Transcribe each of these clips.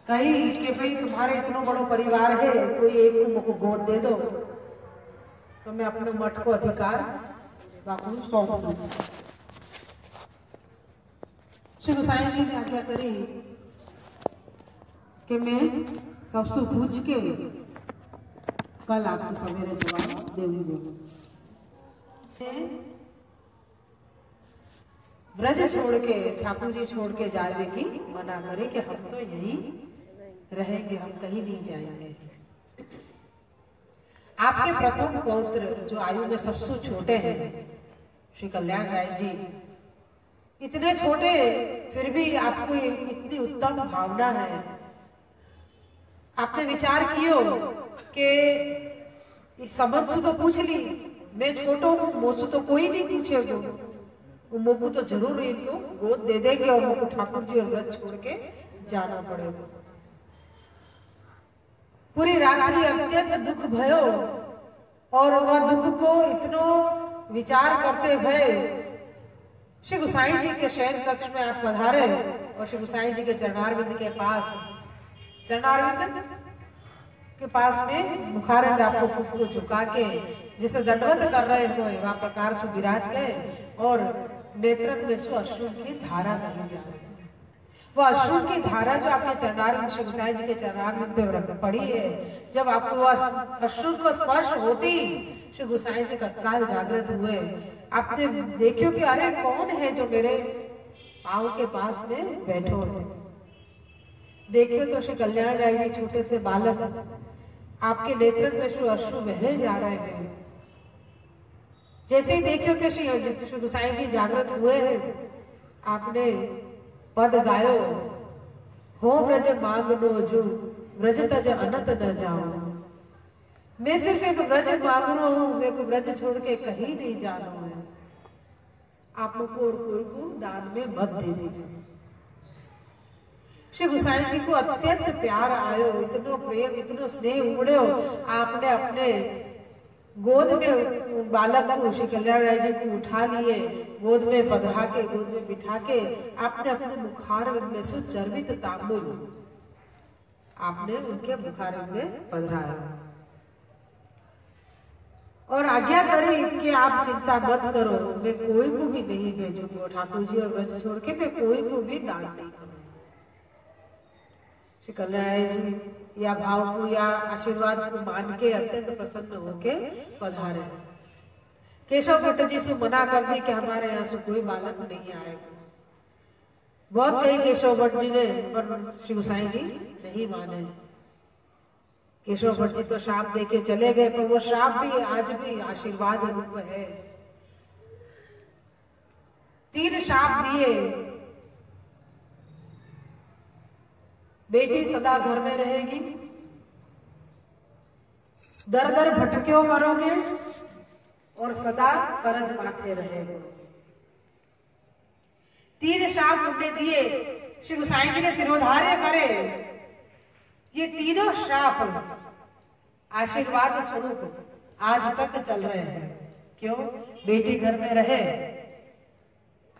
कही कि भाई तुम्हारे इतना बड़ो परिवार है, कोई एक को मुझको गोद दे दो तो मैं अपने मठ को अधिकार बापू सौंप दूंगी। श्री गोसाई जी ने आज्ञा करी कि मैं सबसे पूछ के कल आपको सवेरे जवाब दूंगी। ब्रज छोड़ के ठाकुर जी छोड़ के जावे की मना करे कि हम तो यही रहेंगे, हम कहीं नहीं जाएंगे। आपके प्रथम पौत्र जो आयु में सबसे छोटे हैं श्री कल्याण राय जी, इतने छोटे फिर भी आपको इतनी उत्तम भावना है। आपने विचार कियो कि समझ से तो पूछ ली, मैं छोटो हूं, मोसू तो कोई नहीं पूछेगा, वो मोकू तो जरूर इनको गोद दे देंगे और मोकू ठाकुर जी और व्रत छोड़ के जाना पड़ेगा। पूरी रात्रि अत्यंत दुख भयो और वह दुख को इतनो विचार करते भय श्री गोसाई जी के शयन कक्ष में आप पधारे और श्री गोसाई जी के चरणारविंद के पास, चरणारविंद के पास में मुखारविंद आपको खुद को झुका के जिसे दंडवत कर रहे हो वह प्रकार से विराज गए और नेत्रन में सो अश्रु की धारा बही जा रही। वो अश्रु की धारा जो आपके चरणारविंद श्री गोसाई जी के चरणारविंद पे पड़ी है, जब आपको वह अश्रु को स्पर्श होती श्री गोसाई जी तत्काल जागृत हुए। आपने देखियो कि अरे कौन है जो मेरे पांव के पास में बैठो है। देखियो तो श्री कल्याण राय जी छोटे से बालक, आपके नेत्रन में श्री अश्रु बहे जा रहे हैं। जैसे ही देखियो कि श्री गोसाई जी जागृत हुए हैं, आपने पद गायो, हो ब्रज मांगनो जो ब्रज तज अनंत न जाओ। मैं सिर्फ एक ब्रज मांगनो हूं, मैं को ब्रज छोड़ के कहीं नहीं जाना है। आप लोग को और कोई को दान में मत दे दीजिए। श्री गोसाई जी को अत्यंत प्यार आयो, इतनो प्रेम इतनो स्नेह उमड़ो। आपने अपने गोद में बालक को श्री कल्याण राय जी को उठा लिए, गोद में पधरा के गोद में बिठा के आपने अपने मुखारविंद में से चर्वित तांबुल आपने उनके मुखारविंद में पधराया और आज्ञा करी कि आप चिंता मत करो, मैं कोई को भी नहीं भेजूंगा ठाकुर जी और ब्रज छोड़ के, मैं कोई को भी दान नहीं करूंगा। श्री कल्याण राय जी या भाव को या आशीर्वाद को मान के अत्यंत प्रसन्न होके पधारे। केशव भट्ट जी से मना कर दी कि हमारे यहाँ से कोई बालक नहीं आएगा। बहुत कही केशव भट्ट जी ने, पर श्री गोसाई जी नहीं माने। केशव भट्ट जी तो श्राप देके चले गए, पर वो श्राप भी आज भी आशीर्वाद रूप है। 3 श्राप दिए, बेटी सदा घर में रहेगी, दर दर भटक्यो करोगे और सदा करज माथे रहेगा। 3 श्राप उनने दिए, श्री गोसाई जी ने सिरोधार्य करे। ये तीनों श्राप आशीर्वाद स्वरूप आज तक चल रहे हैं। क्यों? बेटी घर में रहे,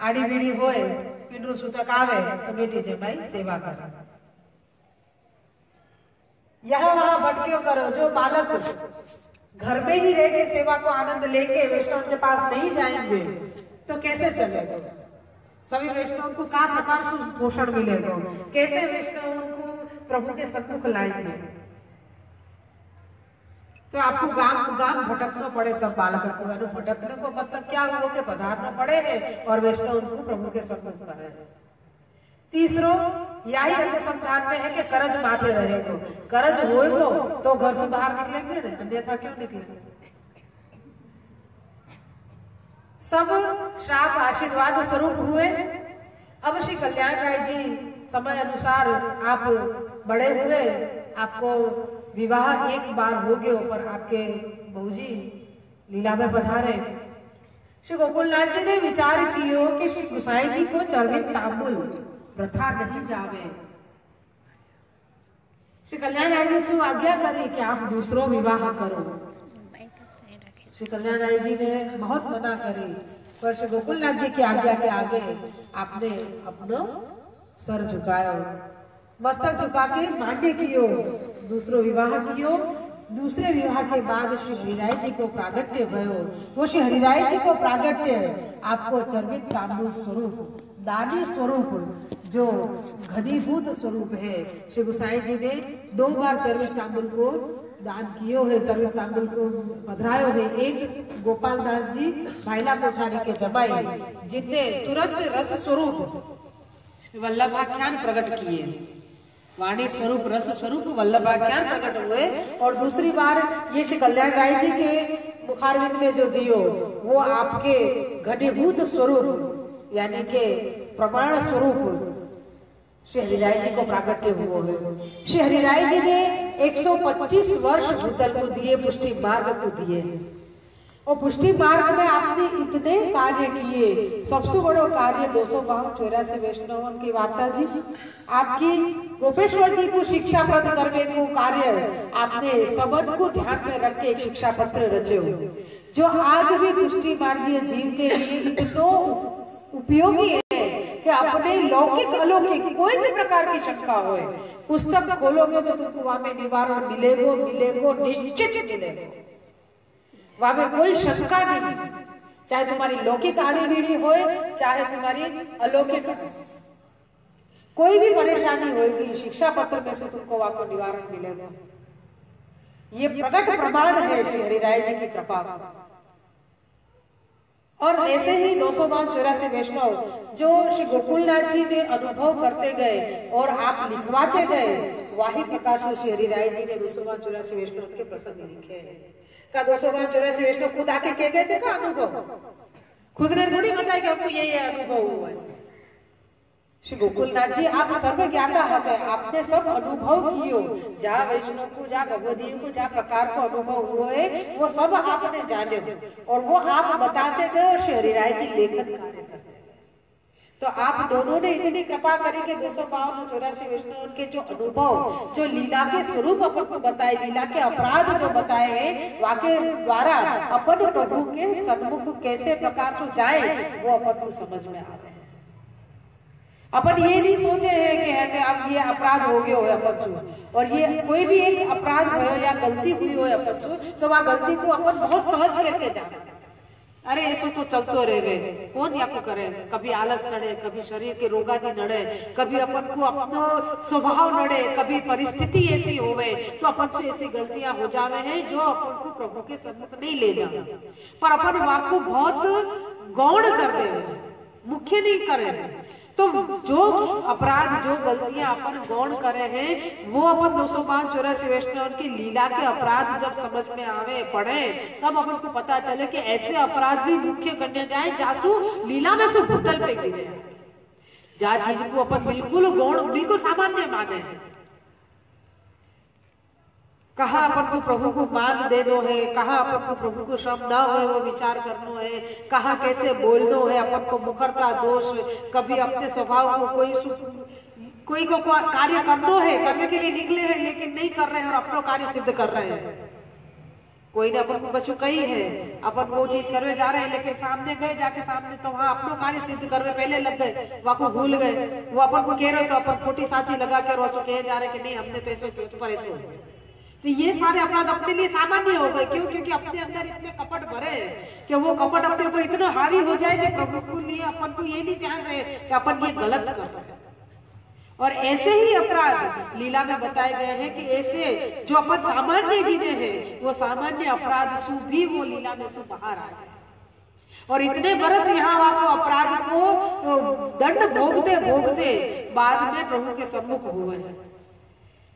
आड़ी बीड़ी होए, पिंडरू सुतक आवे तो बेटी जमाई सेवा करे। यहां वहां भटक्यो करो, जो बालक घर में ही रह के सेवा को आनंद लेंगे, वैष्णव के पास नहीं जाएंगे तो कैसे चलेगा? सभी वैष्णव को क्या प्रकार से पोषण मिलेगा? कैसे वैष्णव उनको प्रभु के सम्मुख लाएंगे? तो आपको गांव गांव भटकना पड़े सब बालक को। भटकने को मतलब क्या हुआ कि पधारना पड़े है और वैष्णव उनको प्रभु के सम्मुख कर रहे हैं। तीसरो यही अनुसंधान में है कि करज माथे रहेगो। करज होएगो तो घर से बाहर निकलेंगे ना, अन्यथा क्यों निकलेंगे? सब श्राप आशीर्वाद स्वरूप हुए। अब श्री कल्याण राय जी समय अनुसार आप बड़े हुए, आपको विवाह एक बार हो गयो, पर आपके बहूजी लीला में पधारे। श्री गोकुलनाथ जी ने विचार कियो कि श्री गोसाई जी को चर्वित तांबुल प्रथा नहीं जावे। श्री कल्याण राय जी से आज्ञा करी कि आप दूसरो विवाह करो। श्री कल्याण राय जी ने बहुत मना करी, पर श्री गोकुलनाथ जी की आज्ञा के आगे आपने अपनो सर झुकायो मस्तक झुका के मान्य कियो, दूसरो विवाह कियो। दूसरे विवाह के बाद श्री हरिराय जी को प्रागट्य भयो। वो श्री हरिराय जी को प्रागट्य आपको चर्वित तांबुल स्वरूप, दानी स्वरूप, जो घनीभूत स्वरूप है, श्री गोसाई जी ने 2 बार चर्वित तांबुल को दान कियो है, चर्वित तांबुल को पधरायो है। एक गोपाल दास जी भाईला कोठारी के जमाई, जिनने तुरंत रस स्वरूप वल्लभाख्यान प्रकट किए, वाणी स्वरूप रस स्वरूप वल्लभाख्यान प्रकट हुए। और दूसरी बार ये श्री कल्याण राय जी के मुखारविंद में जो दियो, वो आपके घनीभूत स्वरूप यानी के प्रमाण स्वरूप श्री हरिराय जी को प्रागट्य हुआ है। श्री हरिराय जी ने 125 वर्ष भूतल को दिए, पुष्टि मार्ग को दिए। और पुष्टि मार्ग में आपने इतने कार्य किए। सबसे बड़ो कार्य 284 वैष्णवन की वार्ता जी, आपकी गोपेश्वर जी को शिक्षा प्रद करने को कार्य आपने सबन को ध्यान में रख के एक शिक्षा पत्र रचे हो, जो आज भी पुष्टि मार्गीय जीव के लिए इतना उपयोगी है कि अपने लौकिक अलौकिक कोई भी प्रकार की शंका हो, पुस्तक खोलोगे तो तुमको वहां में निवारण मिलेगो, निश्चित मिलेगा। वहां में कोई शंका नहीं, चाहे तुम्हारी लौकिक आड़ी बीड़ी हो, चाहे तुम्हारी अलौकिक, कोई भी परेशानी होगी, शिक्षा पत्र में से तुमको वहां को निवारण मिलेगा। ये प्रकट प्रमाण है श्री हरिराय जी की कृपा का। और ऐसे ही 284 वैष्णव जो श्री गोकुलनाथ जी ने अनुभव करते गए और आप लिखवाते गए, वही प्रकाश श्री हरिराय जी ने 284 वैष्णव के प्रसंग लिखे हैं। का 284 वैष्णव खुद आके कह गए थे का अनुभव, खुद ने थोड़ी बताया कि आपको ये अनुभव हुआ है। श्री गोकुलनाथ जी आप सर्व ज्ञाता है, आपने सब अनुभव कियो, जहाँ वैष्णव को, जहाँ भगवदी को, जहाँ प्रकार को अनुभव हुए वो सब आपने जाने और वो आप बताते गए और श्री हरिराय जी लेखन कार्य करते गए। तो आप दोनों ने इतनी कृपा करी कि 284 वैष्णव के जो अनुभव, जो लीला के स्वरूप अपन को बताए, लीला के अपराध जो बताए हैं, वाके द्वारा अपन प्रभु के सन्मुख कैसे प्रकार से जाए वो अपन को समझ में आ रहे हैं। अपन ये नहीं सोचे हैं कि है अब ये अपराध हो गया हो अपन से, और ये कोई भी एक अपराध हो या गलती हुई हो अपन से, तो वह गलती को अपन बहुत समझ करके जाना। अरे ऐसा तो चलतो रहे, कौन या को करे, कभी आलस चढ़े, कभी शरीर के रोगादि नड़े, कभी अपन को अपनो स्वभाव नड़े, कभी परिस्थिति ऐसी होवे तो अपन से ऐसी गलतियां हो जावे हैं जो अपन को प्रभु के सम्मुख नहीं ले जावे, पर अपन वाक को बहुत गौण कर दे, मुख्य नहीं करे। तो जो अपराध, जो गलतियां अपन गौण करे हैं, वो अपन 284 वैष्णव की लीला के अपराध जब समझ में आवे, पढ़े, तब अपन को पता चले कि ऐसे अपराध भी मुख्य गण्य जाए जासु लीला में से भूतल पे गिरे, जहाँ चीज को अपन बिल्कुल गौण, बिल्कुल सामान्य माने हैं। कहा अपन को प्रभु को मान देनो है, कहा अपन को प्रभु को श्रम ना हो वो विचार करनो है, कहा कैसे बोलनो है, अपन को मुखरता दोष, कभी अपने स्वभाव को कोई को कार्य करनो है, करने के लिए निकले हैं लेकिन नहीं कर रहे हैं और अपना कार्य सिद्ध कर रहे हैं। कोई ने अपन को कछु कही है, अपन वो चीज करवे जा रहे हैं लेकिन सामने गए, जाके सामने तो वहां अपनो कार्य सिद्ध करवे पहले लग गए, वहां को भूल गए, वो अपन को कह रहे तो अपन खोटी साची लगा के और कहे जा रहे कि नहीं हमने तो ऐसे पर ऐसे हो। तो ये सारे अपराध अपने लिए सामान्य हो गए। क्यों? क्योंकि अपने अंदर इतने कपट भरे कि वो कपट अपने ऊपर इतना हावी हो जाए कि प्रभु को लिए अपन को ये नहीं ध्यान रहे कि अपन ये गलत कर रहे हैं। और ऐसे ही अपराध लीला में बताए गए हैं कि ऐसे जो अपन सामान्य गिने हैं, वो सामान्य अपराध सु भी वो लीला में सु बाहर आ गए। और इतने बरस यहाँ आपको अपराध को दंड भोगते भोगते बाद में प्रभु के सम्मुख हुए हैं।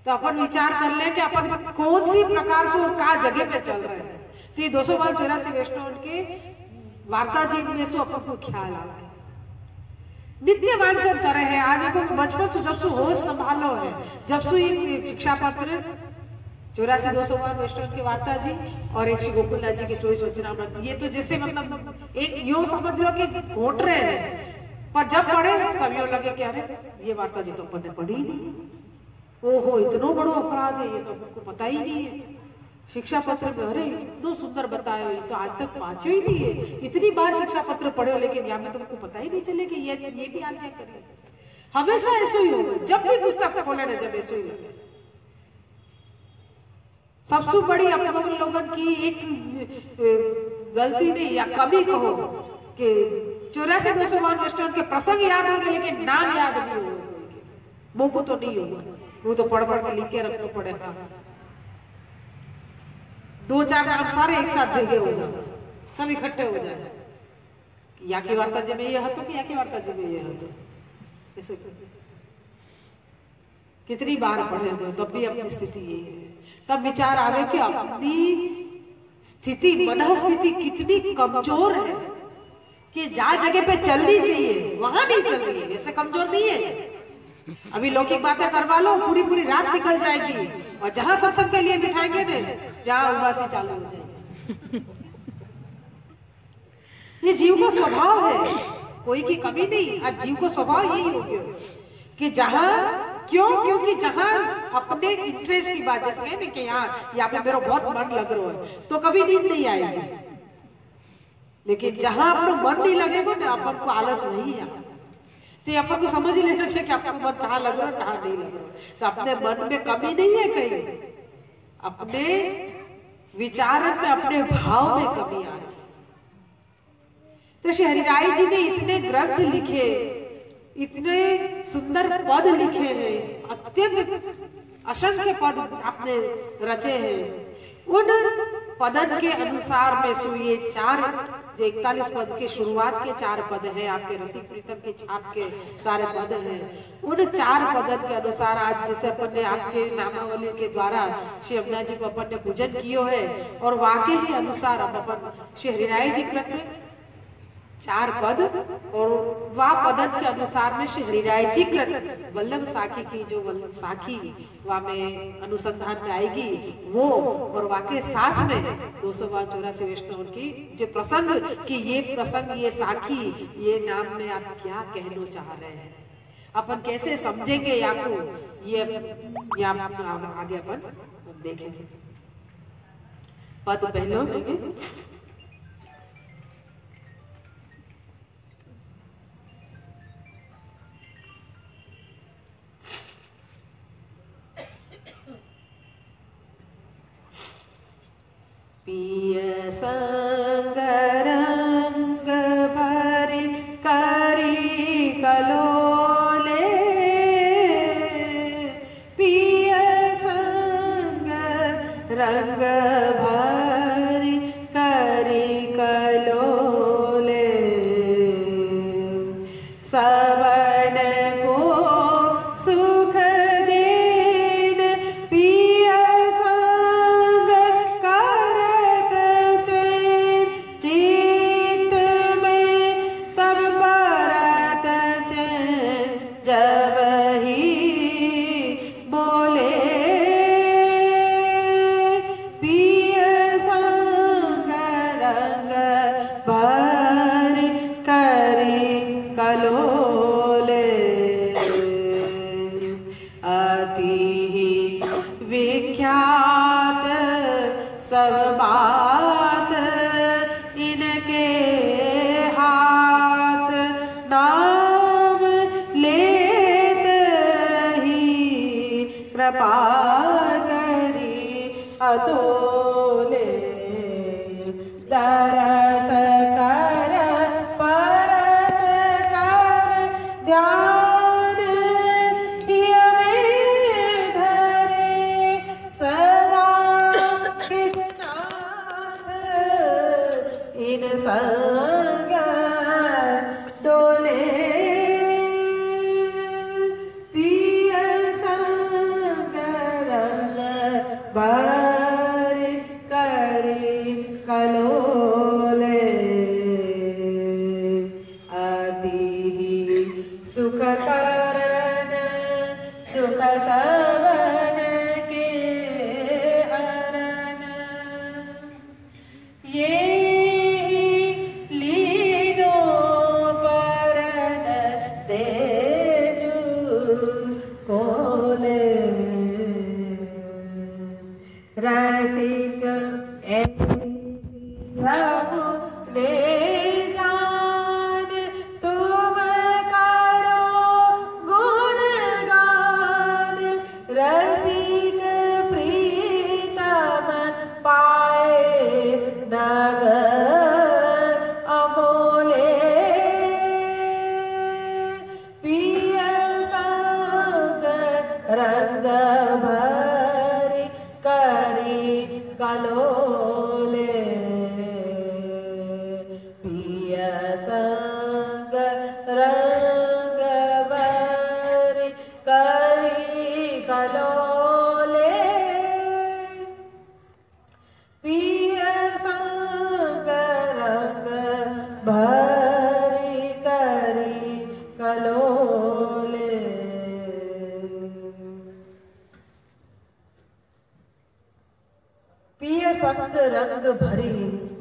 तो अपन विचार कर ले कि अपन कौन सी प्रकार से और का जगह पे चल रहे हैं। तो ये 284 वैष्णव के वार्ता जी में से अपन को ख्याल आ रहा है, नित्य वांचन करे हैं। आज को बचपन से जब से होश संभालो है, जब से एक शिक्षा पत्र 84 वैष्णव की वार्ता जी और एक श्री गोकुलनाथ जी के 24 वचनामृत, ये तो जैसे मतलब एक यूं समझ लो कि घोट रहे हैं, पर जब पढ़े तब यूं लगे कि अरे ये वार्ता जी तो अपन ने पढ़ी ही नहीं, ओहो इतना बड़ा अपराध है, ये तो हमको पता ही नहीं है। शिक्षा पत्र में अरे इतना सुंदर बताया, ये तो आज तक पांचों ही नहीं है, इतनी बार शिक्षा पत्र पढ़े हो लेकिन यहाँ में तुमको पता ही नहीं चले कि ये भी आज्ञा करिए। हमेशा ऐसे ही होगा, जब भी पुस्तक खोले ना जब ऐसे ही लगे। सबसे बड़ी अपन लोगों की एक गलती नहीं या कमी कहो कि 84-252 वेस्टर्न के प्रसंग याद होंगे लेकिन नाम याद नहीं होगा। मुंह को तो नहीं होगा, वो तो पढ़ पढ़ के लिख के रखना पड़ेगा। 2-4 नाम सारे एक साथ भेगे हो जाए, सब इकट्ठे हो जाए। या की वार्ता जी में ये हतो कि या की वार्ता जी में ये हतो, ऐसे कितनी बार पढ़े हुए तब भी अपनी स्थिति यही है। तब विचार आवे कि अपनी स्थिति, मन स्थिति कितनी कमजोर है कि जहां जगह पे चलनी चाहिए वहां नहीं चल रही है। वैसे कमजोर नहीं है, अभी लौकिक बातें करवा लो पूरी पूरी रात निकल जाएगी, और जहां सत्संग के लिए बिठाएंगे ना जहां उदासी चालू हो जाएगी। ये जीव का स्वभाव है, कोई की कमी नहीं। आज जीव को स्वभाव यही हो गया कि जहां क्यों, क्योंकि जहां अपने इंटरेस्ट की बात, जैसे है ना कि यहाँ पे मेरा बहुत मन लग रहा है तो कभी नींद नहीं आएगी, लेकिन जहां अपना मन नहीं लगेगा ना अपन को आलस नहीं है। तो अपन को समझ ही लेना चाहिए कि आपको मन कहाँ लग रहा है कहाँ नहीं लग रहा। तो अपने मन में कमी नहीं है कहीं, अपने विचारन में, अपने भाव में कमी आ रही। तो श्री हरिराय जी ने इतने ग्रंथ लिखे, इतने सुंदर पद लिखे हैं, अत्यंत असंख्य पद आपने रचे हैं। उन पदन के अनुसार में सो ये 41 पद के शुरुआत के 4 पद है, आपके रसिक प्रीतम के छाप के सारे पद हैं। उन 4 पदन के अनुसार आज जिसे अपन ने आपके नामावली के द्वारा श्री अमदा जी को अपन ने पूजन कियो है, और वाकई ही अनुसार अब अपन श्री हरिराय जी कृत 4 पद और वा पदन के अनुसार में श्री हरिराय जी कृत वल्लभ साखी की जो वल्लभ साखी वा में अनुसंधान में आएगी वो, और वाके साथ में 284 वैष्णव की जो प्रसंग कि ये प्रसंग, ये साखी, ये नाम में आप क्या कहना चाह रहे हैं, अपन कैसे समझेंगे या को ये आगे अपन देखेंगे। पद पहले में पिय संग रंग भरी करी कलोले, पिय संग रंग भरी करी कलोले, सबन को सुख देन पिय संग करत सेन, चित्त में तब परत चैन जब ही बोले, पिय संग रंग भरी करी कलोले, अति ही विख्यात सब बात इनके हाथ, नाम लेत ही कृपा करी अतोले, दरस कर परस कर ध्यान हिय में धरे, सदा ब्रिजनाथ इन संग डोले, पिय संग रंग भरी करी कलोले, अति ही सुख करन सुख सबन के हरन, ये लीनो परन तेजु कोले, रसिक ले जान तुम करो रंग भरी करी कलोले पिय संग रंग भरी करी कलोले पिय संग रंग भरी करी कलोले पिय संग रंग भरी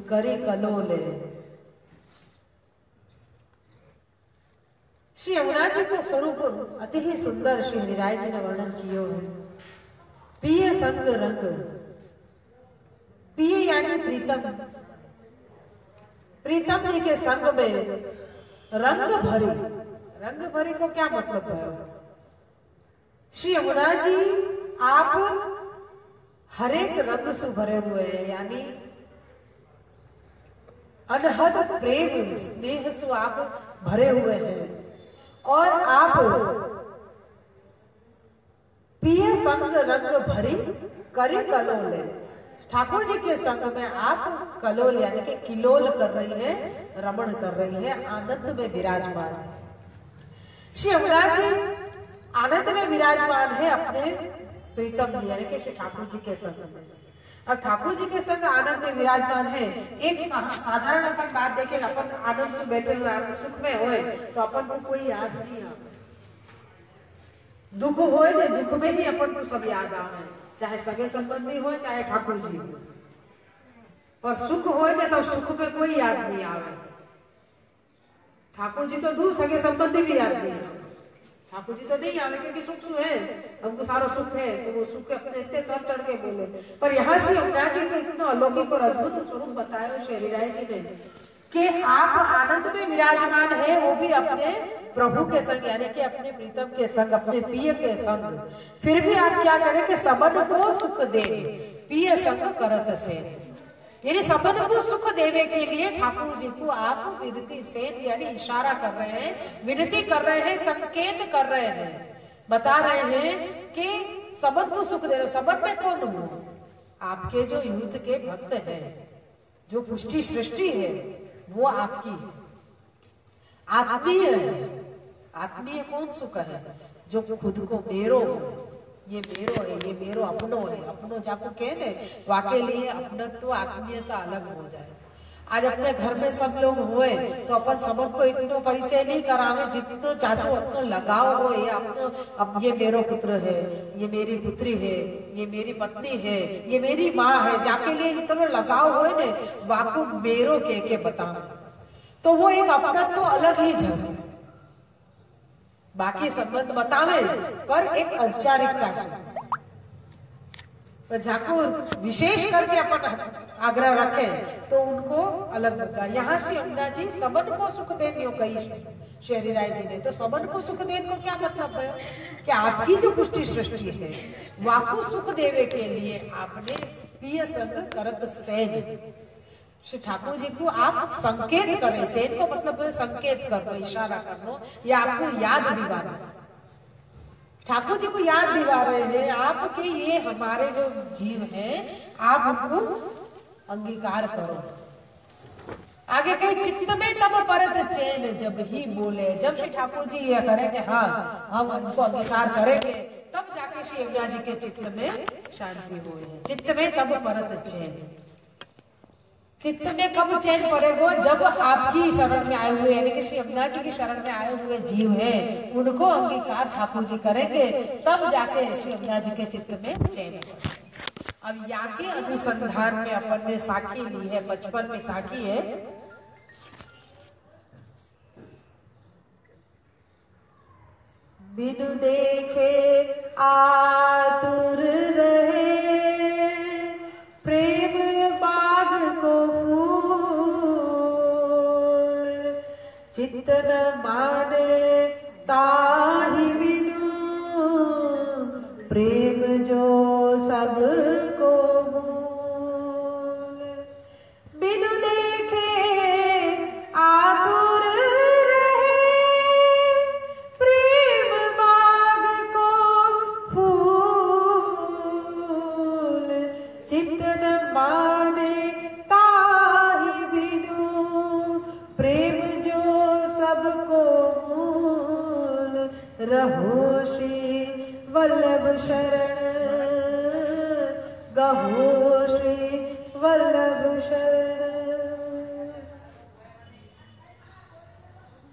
करी कलोले। श्री यमुना जी का स्वरूप अति ही सुंदर श्री हरिराय जी ने वर्णन किया है। पिय संग रंग, पिय यानी प्रीतम, प्रीतम जी के संग में रंग भरी, रंग भरी का क्या मतलब है? श्री यमुना जी आप हर एक रंग से भरे हुए हैं, यानी अनहद प्रेम स्नेह से आप भरे हुए हैं और आप पिय संग रंग भरी करी कलोले, ठाकुर जी के संग में आप कलोल यानी कि किलोल कर रही है, रमण कर रही है, आनंद में विराजमान है। श्री यमुना जी आनंद में विराजमान है अपने प्रीतम जी यानी कि श्री ठाकुर जी के संग में। और ठाकुर जी के संग आनंद में विराजमान है। एक साधारण अपन बात देखें, अपन आनंद से बैठे हुए सुख में होए तो अपन को कोई याद नहीं आवे, दुख होए ने दुख में ही अपन को सब याद आवे, चाहे सगे संबंधी हो चाहे ठाकुर जी हो। पर सुख होए ने तो सुख में कोई याद नहीं आवे, ठाकुर जी तो दूर, सगे संबंधी भी याद नहीं आवे, ठाकुर जी तो नहीं आवे क्योंकि सुख है, हमको सारा सुख है, तो वो सुख अपने इतने चढ़ चढ़ के बोले। पर यहाँ श्री यमुना जी को इतना अलौकिक और अद्भुत स्वरूप बताया श्री हरिराय जी ने कि आप आनंद में विराजमान है, वो भी अपने प्रभु के संग यानी कि अपने प्रीतम के संग, अपने पिय के संग। फिर भी आप क्या करें कि सबन को सुख दे, पिय संग करत से, यानी सबन को सुख देने के लिए ठाकुर जी को आप विनती से यानी इशारा कर रहे हैं, विनती कर रहे हैं, संकेत कर रहे हैं, बता रहे हैं कि सबन को सुख दे रहे। सबन में कौन हो? आपके जो यूथ के भक्त हैं, जो पुष्टि सृष्टि है वो आपकी आत्मीय है। आत्मीय कौन सुख है? जो खुद को मेरो हो, ये मेरो है, ये मेरो अपनो है, अपनो जाको कहने वाके लिए अपनत्व आत्मीयता अलग हो जाए। आज अपने घर में सब लोग हुए तो अपन सबन को इतना परिचय नहीं करावे जितना चाचो अपनो लगाव हो, ये अपनो, अब ये मेरो पुत्र है, ये मेरी पुत्री है, ये मेरी पत्नी है, ये मेरी माँ है, जाके लिए इतना लगाव हो ने वाको मेरो के बताओ, तो वो एक अपनत्व अलग ही झलके। बाकी संबंध बतावे पर एक औपचारिकता से, पर जाको विशेष करके अपन आग्रह रखे तो उनको अलग होता है। यहाँ श्री यमुना जी सबन को सुख देने कही श्री हरिराय जी ने, तो सबन को सुख देने को क्या मतलब है कि आपकी जो पुष्टि सृष्टि है वाको सुख देवे के लिए आपने पिय संग करत सेन, श्री ठाकुर जी को आप संकेत करें, सेन को मतलब है संकेत करना, इशारा करना, या आपको याद दिलाना। ठाकुर जी को याद दिला रहे हैं आपके ये हमारे जो जीव हैं, आप उनको अंगीकार करो। आगे कहीं चित्त में तब परत चैन जब ही बोले, जब श्री ठाकुर जी ये करें कि हाँ हम उनको अंगीकार करेंगे, तब जाके श्री यमुना जी के चित्त में शांति हो है। चित्त में तब परत चैन, चित्त में कब चैन पड़ेगा? जब आपकी शरण में आए हुए यानी कि श्री यमुना जी की शरण में आए हुए जीव हैं, उनको अंगीकार ठाकुर जी करेंगे, तब जाके श्री यमुना जी के चित्त में चैन पड़ेगा। अब यहाँ के अनुसंधान में अपन ने साखी ली है, 55 में साखी है, बिनु देखे आतुर रहे प्रेम बाग को फूल, चित्त न माने ताहि बिनु प्रेम जो सबको मूल। बिनु देखे आतुर रहे प्रेम बाग को फूल, लहो श्री वल्लभ शरण, गहो श्री वल्लभ शरण।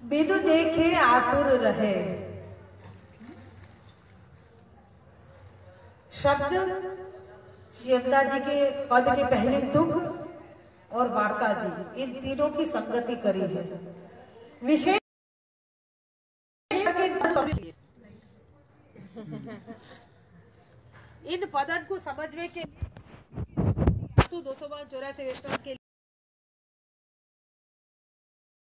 बिनु देखे आतुर रहे, शब्द श्री जी के पद के पहले दुख और वार्ता जी, इन तीनों की संगति करी है। विशेष इन पदन को समझने के 284 वेस्टर्न के